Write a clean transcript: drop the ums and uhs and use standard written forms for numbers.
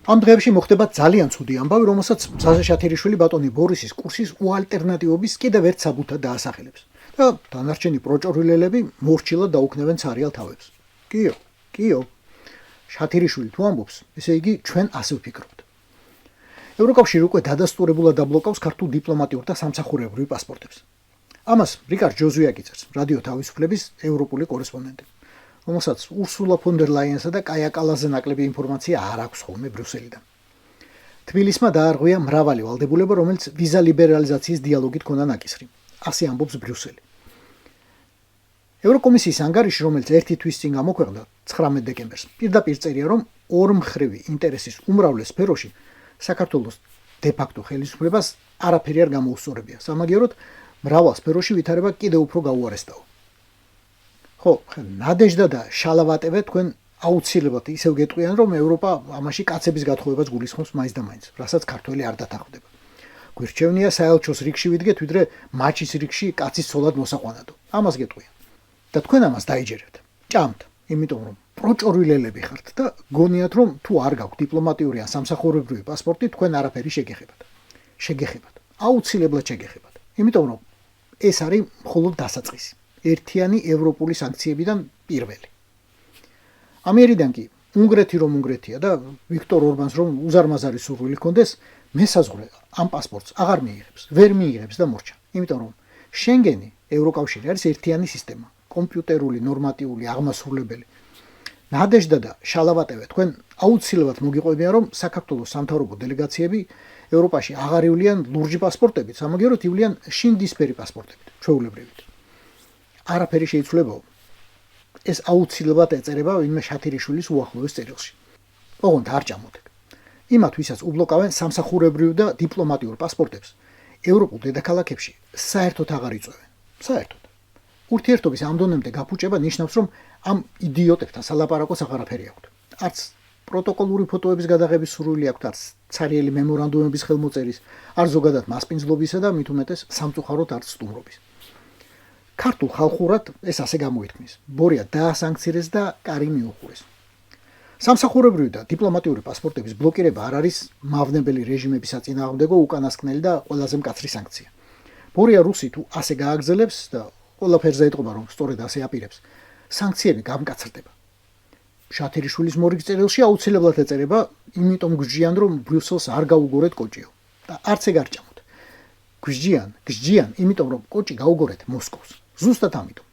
ამ დღეებში მოხდება ძალიან ცუდი ამბავი, რომელსაც ზაზა შათერიშვილი ბატონი ბორისის კურსის უალტერნატივობის კიდევ ერთ საბუთად დაასახელებს. და დანარჩენი პროჭორილელები მორჩილად დაუქნევენ ცარიელ თავებს. კიო. შათერიშვილი თუ ამბობს, ესე იგი ჩვენ ასე ვფიქრობთ. ევროკავშირი უკვე დადასტურებულად დაბლოკავს ქართულ დიპლომატიურ და სამსახურებრივ პასპორტებს. ამას რიკარდ ჯოზუი აკიწერს, რადიო თავისუფლების ევროპული კორესპონდენტი, რომელსაც ურსულა ფონ დერ ლაიენსა და კაია კალაზე ნაკლები ინფორმაცია არ აქვს ხოლმე ბრიუსელიდან. თბილისმა დაარღვია მრავალი ვალდებულება, რომელიც ვიზა ლიბერალიზაციის დიალოგით ქონდა ნაკისრი. ასე ამბობს ბრიუსელი. ევროკომისიის ანგარიში, რომელიც ერთი თვის წინ გამოქვეყნდა 19 დეკემბერს, პირდაპირ წერია, რომ ორმხრივი ინტერესის უმრავლეს სფეროში საქართველოს დე-ფაქტო ხელისუფლებას არაფერი არ გამოუსწორებია. სამაგიეროდ, მრავალ სფეროში ვითარება კიდევ უფრო გაუარესტაო. ხო, ნადეჟდა და შალავატევე თქვენ აუცილებლად ისევ გეტყვიან, რომ ევროპა ამაში კაცების გათხოვებას გულისხმობს მაინც და მაინც, რასაც ქართველი არ დათანხმდება. გვირჩევნია საელჩოს რიგში ვიდგეთ, ვიდრე მაჩის რიგში კაცის ცოლად მოსაყვანადო. ამას გეტყვიან. და თქვენ ამას დაიჯერებთ. ჭამთ, იმიტომ რომ პროჭორილელები ხართ და გონიათ, რომ თუ არ გაქვთ დიპლომატიური ან სამსახურებრივი პასპორტი, თქვენ არაფერი შეგეხებათ. აუცილებლად შეგეხებათ. იმიტომ რომ ეს არის მხოლოდ დასაწყისი. ერთიანი ევროპული სანქციებიდან პირველი. ამერიდან კი უნგრეთი რომ უნგრეთია და ვიქტორ ორბანს რომ უზარმაზარი სურვილი ჰქონდეს, მესაზღვრე ამ პასპორტს აღარ მიიღებს, ვერ მიიღებს და მორჩა. იმიტომ რომ შენგენი ევროკავშირი არის ერთიანი სისტემა, კომპიუტერული, ნორმატიული, აღმასრულებელი. ნადეჟდა და შალავატევე თქვენ აუცილებლად მოგიყვებიან, რომ საქართველოს სამთავრობო დელეგაციები ევროპაში აღარ ივლიან ლურჯი პასპორტებით, სამაგიეროდ ივლიან შინდისფერი პასპორტებით, ჩვეულებრივით. არაფერი შეიცვლებაო. ეს აუცილებლად ეწერება ვინმე შათერიშვილის უახლოეს წერილში. ოღონდ არ ჭამოდეთ. იმათ, ვისაც უბლოკავენ სამსახურებრივ და დიპლომატიურ პასპორტებს, ევროპულ დედაქალაქებში საერთოდ აღარ იწვევენ. საერთოდ. ურთიერთობის ამ დონემდე გაფუჭება ნიშნავს, რომ ამ იდიოტებთან სალაპარაკოს აღარაფერი აქვთ. არც პროტოკოლური ფოტოების გადაღების სურვილი აქვთ, არც ცარიელი მემორანდუმების ხელმოწერის, არ ზოგადად მასპინძლობისა და მით უმეტეს სამწუხაროდ არც სტუმრობის. ქართულ ხალხურად ეს ასე გამოითქმის. ბორია დაასანქცირეს და კარი მიუხურეს. სამსახურებრივი და დიპლომატიური პასპორტების ბლოკირება არ არის მავნებელი რეჟიმების საწინააღმდეგო უკანასკნელი და ყველაზე მკაცრი სანქცია. ბორია რუსი თუ ასე გააგრძელებს და ყველაფერზე ეტყობა, რომ სწორედ ასე აპირებს, სანქციები გამკაცრდება. შათერიშვილის მორიგ წერილში აუცილებლად ეწერება, იმიტომ გვსჯიან, რომ ბრიუსელს არ გაუგორეთ კოჭიო და არც ეგ არ ჭამოთ. გვსჯიან, იმიტომ რომ კოჭი გაუგორეთ მოსკოვს. ზუსტად ამიტომ.